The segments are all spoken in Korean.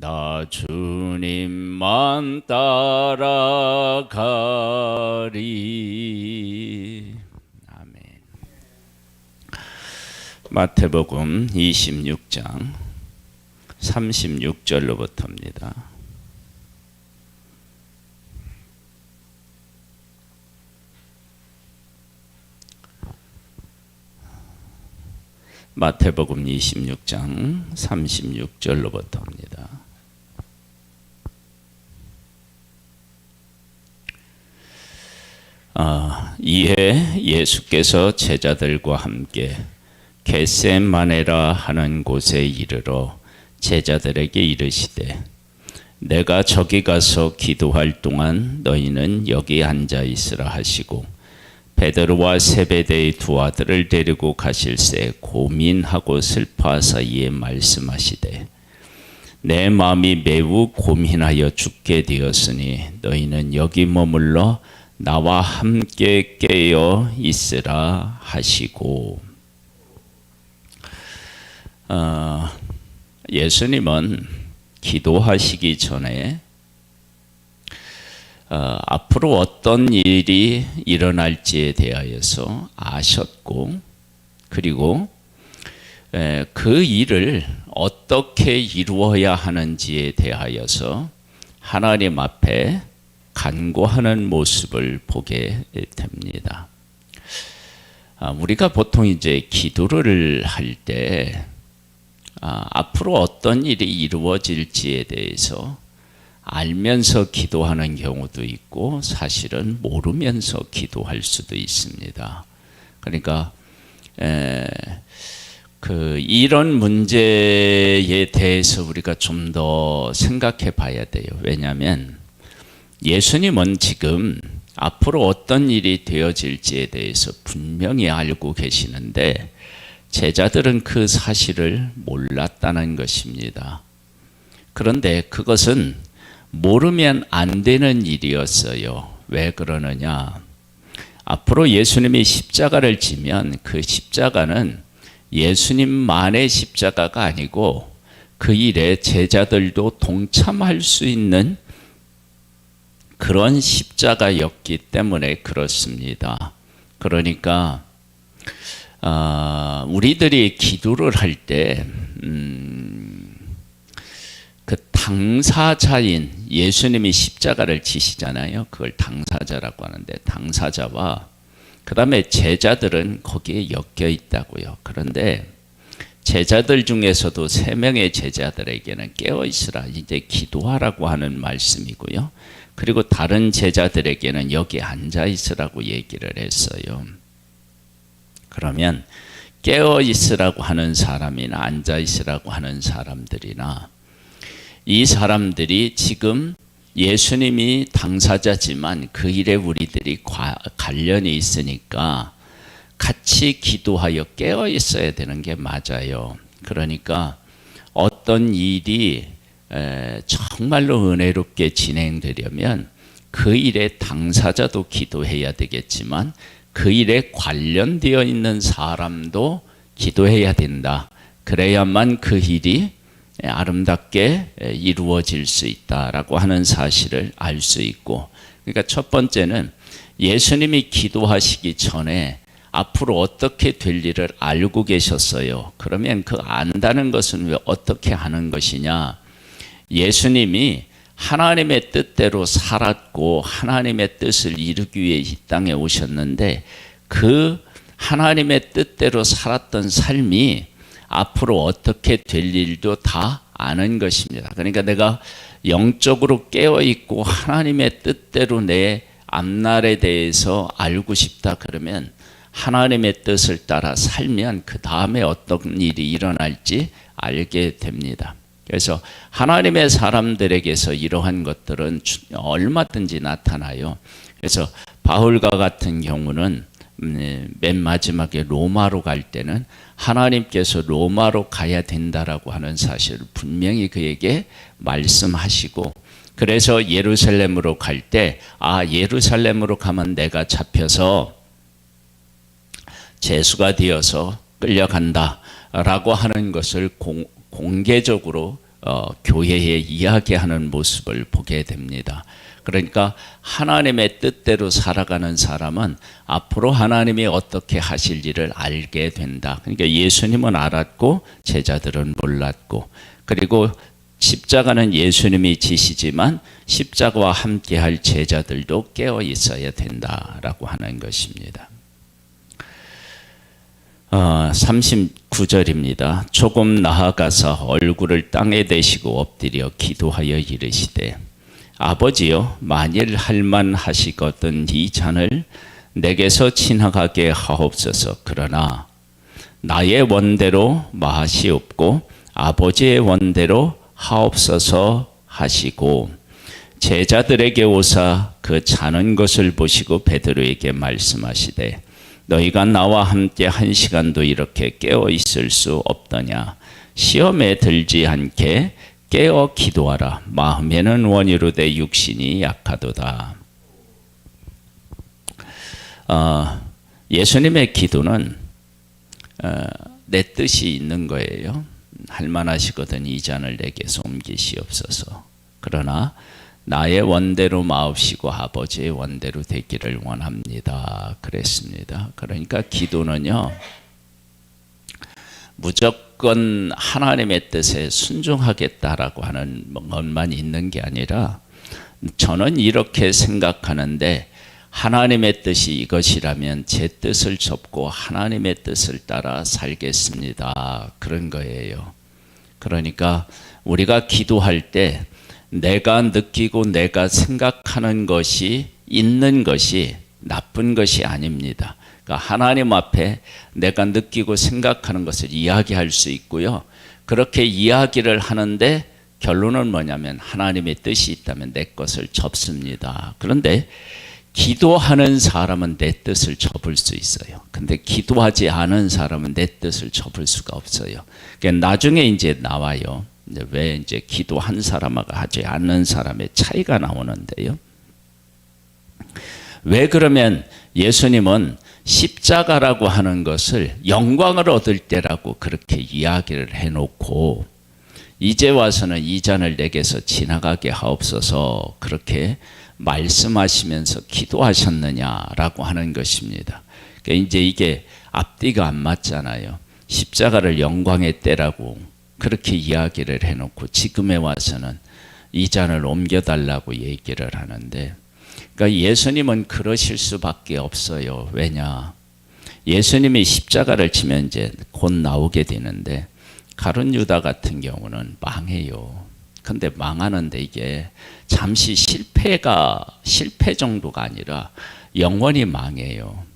나 주님만 따라가리. 아멘. 마태복음 26장 36절로부터입니다. 마태복음 26장 36절로부터입니다. 이에 예수께서 제자들과 함께 겟세마네라 하는 곳에 이르러 제자들에게 이르시되 내가 저기 가서 기도할 동안 너희는 여기 앉아 있으라 하시고 베드로와 세베대의 두 아들을 데리고 가실새 고민하고 슬퍼하사 이에 말씀하시되 내 마음이 매우 고민하여 죽게 되었으니 너희는 여기 머물러 나와 함께 깨어 있으라 하시고. 예수님은 기도하시기 전에 앞으로 어떤 일이 일어날지에 대하여서 아셨고, 그리고 그 일을 어떻게 이루어야 하는지에 대하여서 하나님 앞에 간구하는 모습을 보게 됩니다. 우리가 보통 이제 기도를 할 때 앞으로 어떤 일이 이루어질지에 대해서 알면서 기도하는 경우도 있고 사실은 모르면서 기도할 수도 있습니다. 그러니까 이런 문제에 대해서 우리가 좀 더 생각해 봐야 돼요. 왜냐하면 예수님은 지금 앞으로 어떤 일이 되어질지에 대해서 분명히 알고 계시는데 제자들은 그 사실을 몰랐다는 것입니다. 그런데 그것은 모르면 안 되는 일이었어요. 왜 그러느냐? 앞으로 예수님이 십자가를 지면 그 십자가는 예수님만의 십자가가 아니고 그 일에 제자들도 동참할 수 있는 그런 십자가였기 때문에 그렇습니다. 그러니까 우리들이 기도를 할 때 그 당사자인 예수님이 십자가를 지시잖아요. 그걸 당사자라고 하는데 당사자와 그 다음에 제자들은 거기에 엮여 있다고요. 그런데 제자들 중에서도 3명의 제자들에게는 깨어 있으라, 이제 기도하라고 하는 말씀이고요. 그리고 다른 제자들에게는 여기 앉아 있으라고 얘기를 했어요. 그러면 깨어 있으라고 하는 사람이나 앉아 있으라고 하는 사람들이나 이 사람들이 지금 예수님이 당사자지만 그 일에 우리들이 관련이 있으니까 같이 기도하여 깨어 있어야 되는 게 맞아요. 그러니까 어떤 일이 정말로 은혜롭게 진행되려면 그 일에 당사자도 기도해야 되겠지만 그 일에 관련되어 있는 사람도 기도해야 된다. 그래야만 그 일이 아름답게 이루어질 수 있다라고 하는 사실을 알 수 있고, 그러니까 첫 번째는 예수님이 기도하시기 전에 앞으로 어떻게 될 일을 알고 계셨어요. 그러면 그 안다는 것은 왜 어떻게 하는 것이냐? 예수님이 하나님의 뜻대로 살았고 하나님의 뜻을 이루기 위해 이 땅에 오셨는데 그 하나님의 뜻대로 살았던 삶이 앞으로 어떻게 될 일도 다 아는 것입니다. 그러니까 내가 영적으로 깨어있고 하나님의 뜻대로 내 앞날에 대해서 알고 싶다 그러면 하나님의 뜻을 따라 살면 그 다음에 어떤 일이 일어날지 알게 됩니다. 그래서 하나님의 사람들에게서 이러한 것들은 얼마든지 나타나요. 그래서 바울과 같은 경우는 맨 마지막에 로마로 갈 때는 하나님께서 로마로 가야 된다라고 하는 사실을 분명히 그에게 말씀하시고, 그래서 예루살렘으로 갈 때 예루살렘으로 가면 내가 잡혀서 죄수가 되어서 끌려간다 라고 하는 것을 공개적으로 교회에 이야기하는 모습을 보게 됩니다. 그러니까 하나님의 뜻대로 살아가는 사람은 앞으로 하나님이 어떻게 하실 일을 알게 된다. 그러니까 예수님은 알았고 제자들은 몰랐고, 그리고 십자가는 예수님이 지시지만 십자가와 함께할 제자들도 깨어 있어야 된다라고 하는 것입니다. 39절입니다. 조금 나아가서 얼굴을 땅에 대시고 엎드려 기도하여 이르시되 아버지여, 만일 할만하시거든 이 잔을 내게서 지나가게 하옵소서. 그러나 나의 원대로 마시옵고 아버지의 원대로 하옵소서 하시고, 제자들에게 오사 그 자는 것을 보시고 베드로에게 말씀하시되 너희가 나와 함께 1시간도 이렇게 깨어 있을 수 없더냐. 시험에 들지 않게 깨어 기도하라. 마음에는 원이로되 육신이 약하도다. 예수님의 기도는 내 뜻이 있는 거예요. 할만하시거든 이 잔을 내게서 옮기시옵소서. 그러나 나의 원대로 마옵시고 아버지의 원대로 되기를 원합니다. 그랬습니다. 그러니까 기도는요, 무조건 하나님의 뜻에 순종하겠다라고 하는 것만 있는 게 아니라, 저는 이렇게 생각하는데 하나님의 뜻이 이것이라면 제 뜻을 접고 하나님의 뜻을 따라 살겠습니다. 그런 거예요. 그러니까 우리가 기도할 때 내가 느끼고 내가 생각하는 것이 있는 것이 나쁜 것이 아닙니다. 그러니까 하나님 앞에 내가 느끼고 생각하는 것을 이야기할 수 있고요. 그렇게 이야기를 하는데 결론은 뭐냐면 하나님의 뜻이 있다면 내 것을 접습니다. 그런데 기도하는 사람은 내 뜻을 접을 수 있어요. 근데 기도하지 않은 사람은 내 뜻을 접을 수가 없어요. 그러니까 나중에 이제 나와요. 왜 이제 기도한 사람하고 하지 않는 사람의 차이가 나오는데요. 왜 그러면 예수님은 십자가라고 하는 것을 영광을 얻을 때라고 그렇게 이야기를 해놓고 이제 와서는 이 잔을 내게서 지나가게 하옵소서 그렇게 말씀하시면서 기도하셨느냐라고 하는 것입니다. 그러니까 이제 이게 앞뒤가 안 맞잖아요. 십자가를 영광의 때라고 그렇게 이야기를 해놓고 지금에 와서는 이 잔을 옮겨달라고 얘기를 하는데, 그러니까 예수님은 그러실 수밖에 없어요. 왜냐? 예수님이 십자가를 치면 이제 곧 나오게 되는데 가룟 유다 같은 경우는 망해요. 근데 망하는데 이게 잠시 실패 정도가 아니라 영원히 망해요.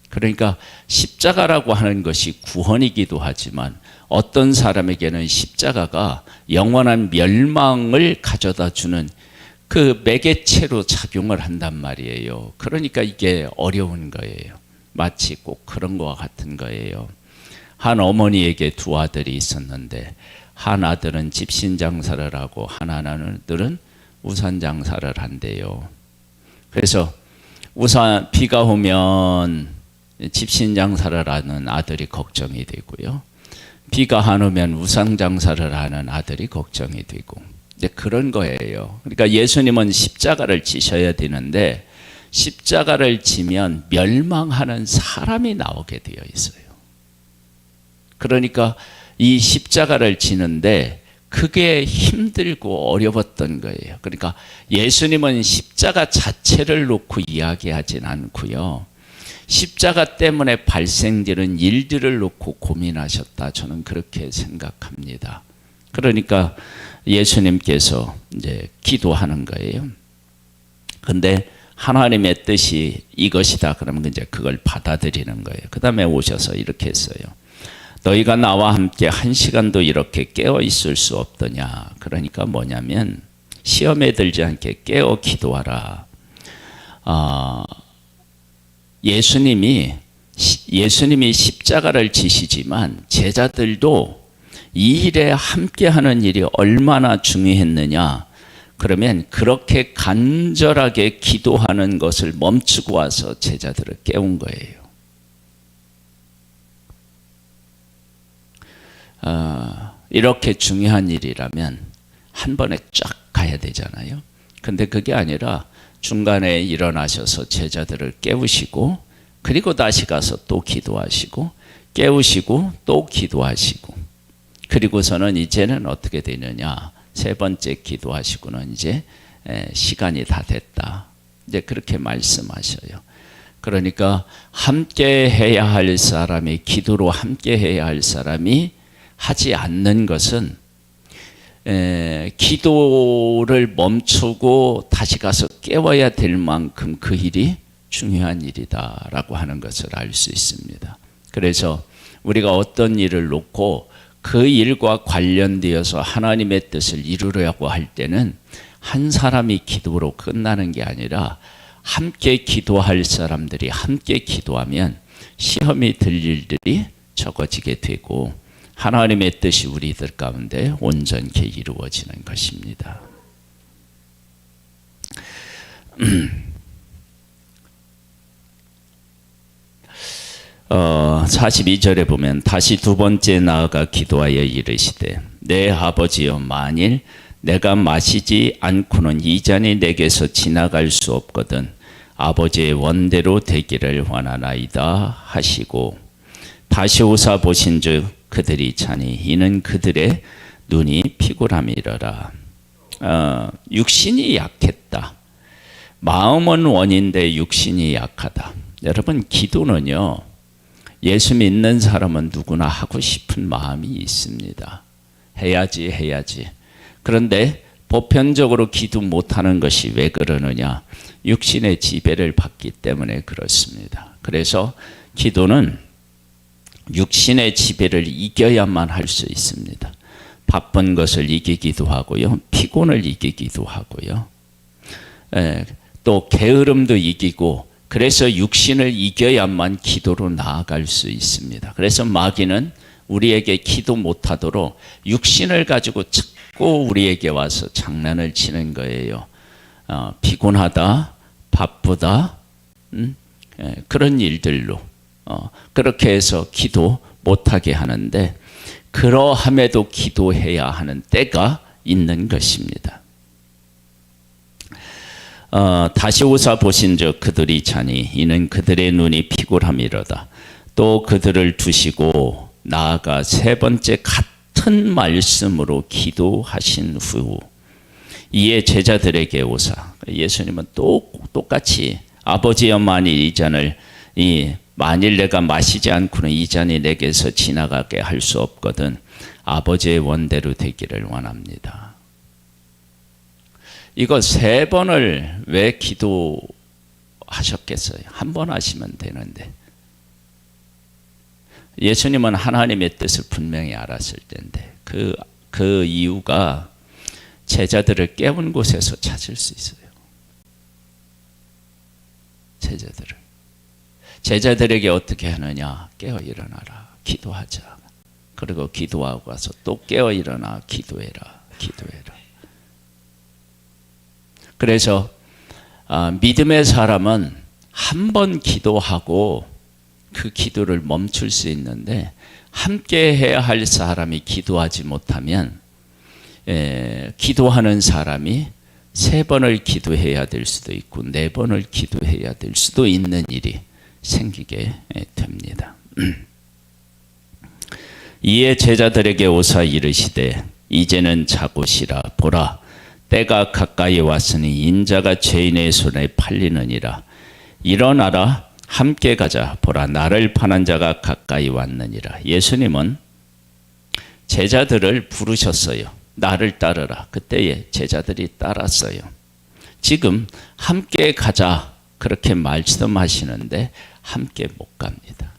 그러니까 십자가라고 하는 것이 구원이기도 하지만 어떤 사람에게는 십자가가 영원한 멸망을 가져다 주는 그 매개체로 작용을 한단 말이에요. 그러니까 이게 어려운 거예요. 마치 꼭 그런 것과 같은 거예요. 한 어머니에게 두 아들이 있었는데 한 아들은 집신 장사를 하고 한 아들은 우산 장사를 한대요. 그래서 비가 오면 집신 장사를 하는 아들이 걱정이 되고요. 비가 안 오면 우산 장사를 하는 아들이 걱정이 되고. 이제 그런 거예요. 그러니까 예수님은 십자가를 지셔야 되는데 십자가를 지면 멸망하는 사람이 나오게 되어 있어요. 그러니까 이 십자가를 지는데 그게 힘들고 어려웠던 거예요. 그러니까 예수님은 십자가 자체를 놓고 이야기하진 않고요. 십자가 때문에 발생되는 일들을 놓고 고민하셨다. 저는 그렇게 생각합니다. 그러니까 예수님께서 이제 기도하는 거예요. 근데 하나님의 뜻이 이것이다. 그러면 이제 그걸 받아들이는 거예요. 그 다음에 오셔서 이렇게 했어요. 너희가 나와 함께 1시간도 이렇게 깨어 있을 수 없더냐. 그러니까 뭐냐면 시험에 들지 않게 깨어 기도하라. 예수님이 십자가를 지시지만 제자들도 이 일에 함께하는 일이 얼마나 중요했느냐. 그러면 그렇게 간절하게 기도하는 것을 멈추고 와서 제자들을 깨운 거예요. 이렇게 중요한 일이라면 한 번에 쫙 가야 되잖아요. 근데 그게 아니라 중간에 일어나셔서 제자들을 깨우시고 그리고 다시 가서 또 기도하시고 깨우시고 또 기도하시고 그리고서는 이제는 어떻게 되느냐, 세 번째 기도하시고는 이제 시간이 다 됐다, 이제 그렇게 말씀하셔요. 그러니까 함께 해야 할 사람이, 기도로 함께 해야 할 사람이 하지 않는 것은 기도를 멈추고 다시 가서 깨워야 될 만큼 그 일이 중요한 일이다라고 하는 것을 알 수 있습니다. 그래서 우리가 어떤 일을 놓고 그 일과 관련되어서 하나님의 뜻을 이루려고 할 때는 한 사람이 기도로 끝나는 게 아니라 함께 기도할 사람들이 함께 기도하면 시험이 들 일들이 적어지게 되고 하나님의 뜻이 우리들 가운데 온전히 이루어지는 것입니다. 42절에 보면 다시 두 번째 나아가 기도하여 이르시되 내 아버지여, 만일 내가 마시지 않고는 이 잔이 내게서 지나갈 수 없거든 아버지의 원대로 되기를 원하나이다 하시고 다시 오사 보신즉 그들이 자니 이는 그들의 눈이 피곤함이러라. 육신이 약했다. 마음은 원인데 육신이 약하다. 여러분, 기도는요, 예수 믿는 사람은 누구나 하고 싶은 마음이 있습니다. 해야지. 그런데 보편적으로 기도 못하는 것이 왜 그러느냐? 육신의 지배를 받기 때문에 그렇습니다. 그래서 기도는 육신의 지배를 이겨야만 할 수 있습니다. 바쁜 것을 이기기도 하고요, 피곤을 이기기도 하고요, 또 게으름도 이기고, 그래서 육신을 이겨야만 기도로 나아갈 수 있습니다. 그래서 마귀는 우리에게 기도 못하도록 육신을 가지고 자꾸 우리에게 와서 장난을 치는 거예요. 피곤하다, 바쁘다, 그런 일들로 그렇게 해서 기도 못하게 하는데, 그러함에도 기도해야 하는 때가 있는 것입니다. 다시 오사 보신즉 그들이 자니 이는 그들의 눈이 피곤함이로다. 또 그들을 두시고 나아가 세 번째 같은 말씀으로 기도하신 후 이에 제자들에게 오사, 예수님은 똑같이 아버지여, 만일 이 잔을 만일 내가 마시지 않고는 이 잔이 내게서 지나가게 할 수 없거든 아버지의 원대로 되기를 원합니다. 이거 세 번을 왜 기도하셨겠어요? 한 번 하시면 되는데. 예수님은 하나님의 뜻을 분명히 알았을 텐데 그 이유가 제자들을 깨운 곳에서 찾을 수 있어요. 제자들에게 어떻게 하느냐? 깨어 일어나라, 기도하자. 그리고 기도하고 와서 또 깨어 일어나 기도해라. 그래서 믿음의 사람은 한 번 기도하고 그 기도를 멈출 수 있는데, 함께 해야 할 사람이 기도하지 못하면 기도하는 사람이 세 번을 기도해야 될 수도 있고 네 번을 기도해야 될 수도 있는 일이 생기게 됩니다. 이에 제자들에게 오사 이르시되 이제는 자고 쉬라. 보라, 때가 가까이 왔으니 인자가 죄인의 손에 팔리느니라. 일어나라, 함께 가자. 보라, 나를 파는 자가 가까이 왔느니라. 예수님은 제자들을 부르셨어요. 나를 따르라. 그때에 제자들이 따랐어요. 지금 함께 가자 그렇게 말씀하시는데 함께 못 갑니다.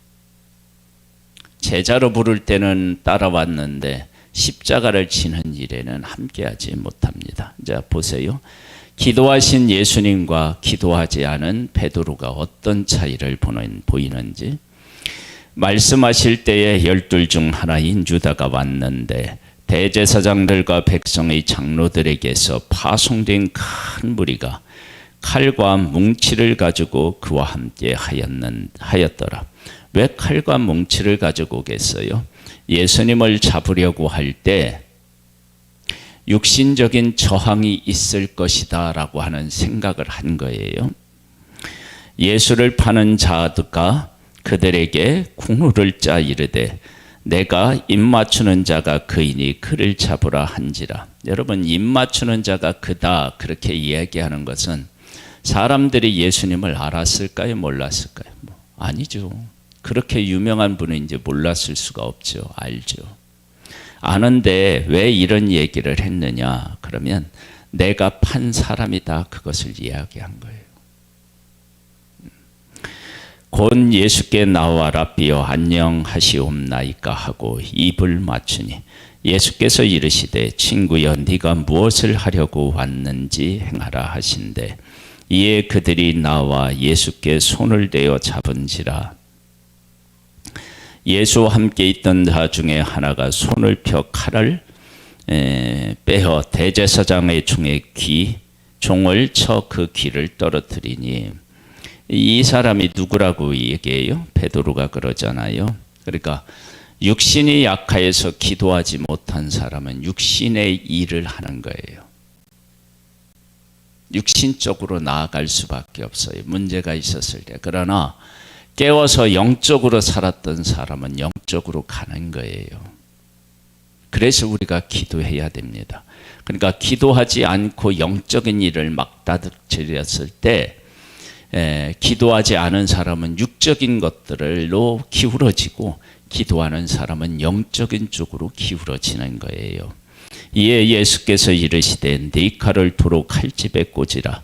제자로 부를 때는 따라왔는데 십자가를 지는 일에는 함께하지 못합니다. 자, 보세요. 기도하신 예수님과 기도하지 않은 베드로가 어떤 차이를 보이는지. 말씀하실 때에 12 중 하나인 유다가 왔는데 대제사장들과 백성의 장로들에게서 파송된 큰 무리가 칼과 뭉치를 가지고 그와 함께 하였더라. 왜 칼과 뭉치를 가지고 오겠어요? 예수님을 잡으려고 할 때 육신적인 저항이 있을 것이다 라고 하는 생각을 한 거예요. 예수를 파는 자가 그들에게 궁후를 짜 이르되 내가 입 맞추는 자가 그이니 그를 잡으라 한지라. 여러분, 입 맞추는 자가 그다 그렇게 이야기하는 것은 사람들이 예수님을 알았을까요? 몰랐을까요? 아니죠. 그렇게 유명한 분인지 몰랐을 수가 없죠. 알죠. 아는데 왜 이런 얘기를 했느냐? 그러면 내가 판 사람이다 그것을 이야기한 거예요. 곧 예수께 나와 랍비여 안녕하시옵나이까 하고 입을 맞추니 예수께서 이르시되 친구여 네가 무엇을 하려고 왔는지 행하라 하신대 이에 그들이 나와 예수께 손을 대어 잡은지라. 예수와 함께 있던 자 중에 하나가 손을 펴 칼을 빼어 대제사장의 종을 쳐 그 귀를 떨어뜨리니 이 사람이 누구라고 얘기해요? 베드로가 그러잖아요. 그러니까 육신이 약하여서 기도하지 못한 사람은 육신의 일을 하는 거예요. 육신적으로 나아갈 수밖에 없어요. 문제가 있었을 때. 그러나 깨워서 영적으로 살았던 사람은 영적으로 가는 거예요. 그래서 우리가 기도해야 됩니다. 그러니까 기도하지 않고 영적인 일을 막다득질했을 때 기도하지 않은 사람은 육적인 것들로 기울어지고 기도하는 사람은 영적인 쪽으로 기울어지는 거예요. 이에 예수께서 이르시되 네 칼을 도로 칼집에 꽂으라.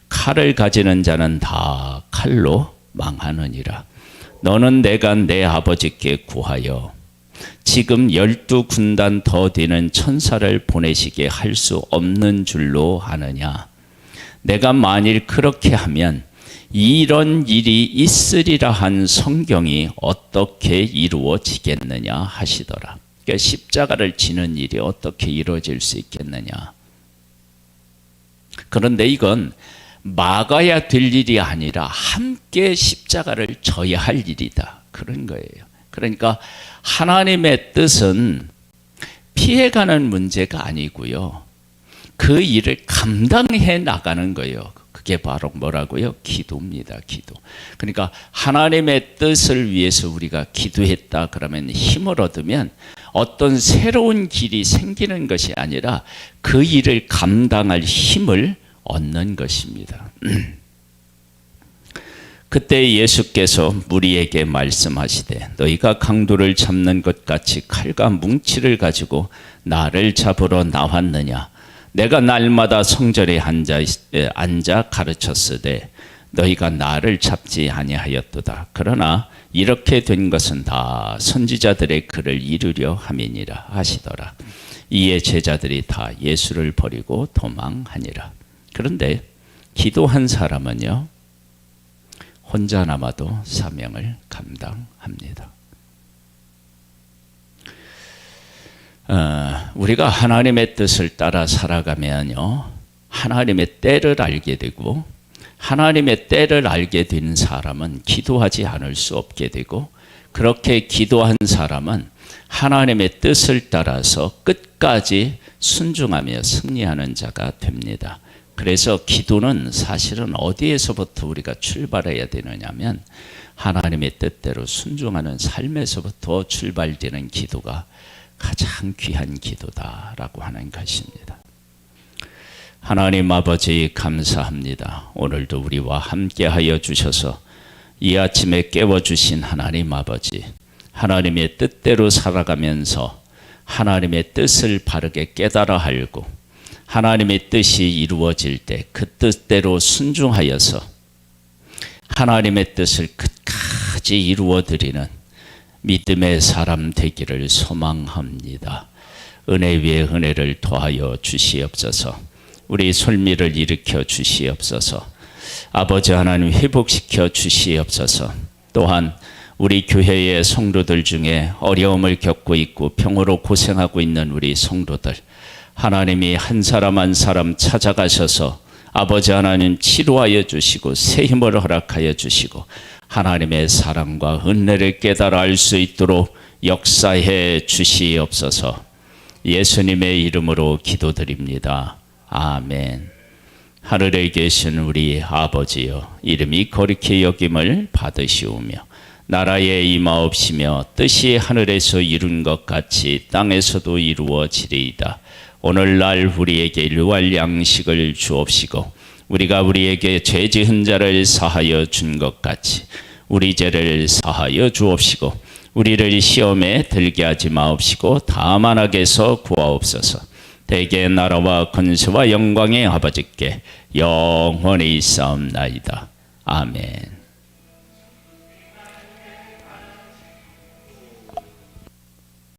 칼을 가지는 자는 다 칼로 망하느니라. 너는 내가 내 아버지께 구하여 지금 12군단 더 되는 천사를 보내시게 할 수 없는 줄로 아느냐. 내가 만일 그렇게 하면 이런 일이 있으리라 한 성경이 어떻게 이루어지겠느냐 하시더라. 그러니까 십자가를 지는 일이 어떻게 이루어질 수 있겠느냐. 그런데 이건 막아야 될 일이 아니라 함께 십자가를 져야 할 일이다. 그런 거예요. 그러니까 하나님의 뜻은 피해가는 문제가 아니고요. 그 일을 감당해 나가는 거예요. 그게 바로 뭐라고요? 기도입니다. 기도. 그러니까 하나님의 뜻을 위해서 우리가 기도했다 그러면 힘을 얻으면 어떤 새로운 길이 생기는 것이 아니라 그 일을 감당할 힘을 얻는 것입니다. 그때 예수께서 무리에게 말씀하시되 너희가 강도를 잡는 것 같이 칼과 뭉치를 가지고 나를 잡으러 나왔느냐. 내가 날마다 성전에 앉아 가르쳤으되 너희가 나를 잡지 아니하였도다. 그러나 이렇게 된 것은 다 선지자들의 글을 이루려 함이니라 하시더라. 이에 제자들이 다 예수를 버리고 도망하니라. 그런데 기도한 사람은요, 혼자 남아도 사명을 감당합니다. 우리가 하나님의 뜻을 따라 살아가면요, 하나님의 때를 알게 되고, 하나님의 때를 알게 된 사람은 기도하지 않을 수 없게 되고, 그렇게 기도한 사람은 하나님의 뜻을 따라서 끝까지 순종하며 승리하는 자가 됩니다. 그래서 기도는 사실은 어디에서부터 우리가 출발해야 되느냐면 하나님의 뜻대로 순종하는 삶에서부터 출발되는 기도가 가장 귀한 기도다라고 하는 것입니다. 하나님 아버지 감사합니다. 오늘도 우리와 함께하여 주셔서 이 아침에 깨워주신 하나님 아버지, 하나님의 뜻대로 살아가면서 하나님의 뜻을 바르게 깨달아 알고 하나님의 뜻이 이루어질 때 그 뜻대로 순종하여서 하나님의 뜻을 끝까지 이루어드리는 믿음의 사람 되기를 소망합니다. 은혜 위에 은혜를 더하여 주시옵소서. 우리 솔미를 일으켜 주시옵소서. 아버지 하나님 회복시켜 주시옵소서. 또한 우리 교회의 성도들 중에 어려움을 겪고 있고 병으로 고생하고 있는 우리 성도들, 하나님이 한 사람 한 사람 찾아가셔서 아버지 하나님 치료하여 주시고 새 힘을 허락하여 주시고 하나님의 사랑과 은혜를 깨달아 알 수 있도록 역사해 주시옵소서. 예수님의 이름으로 기도드립니다. 아멘. 하늘에 계신 우리 아버지여, 이름이 거룩히 여김을 받으시오며 나라에 임하옵시며 뜻이 하늘에서 이룬 것 같이 땅에서도 이루어지리이다. 오늘날 우리에게 일용할 양식을 주옵시고 우리가 우리에게 죄 지은 자를 사하여 준 것 같이 우리 죄를 사하여 주옵시고 우리를 시험에 들게 하지 마옵시고 다만 악에서 구하옵소서. 대개 나라와 권세와 영광의 아버지께 영원히 있사옵나이다. 아멘.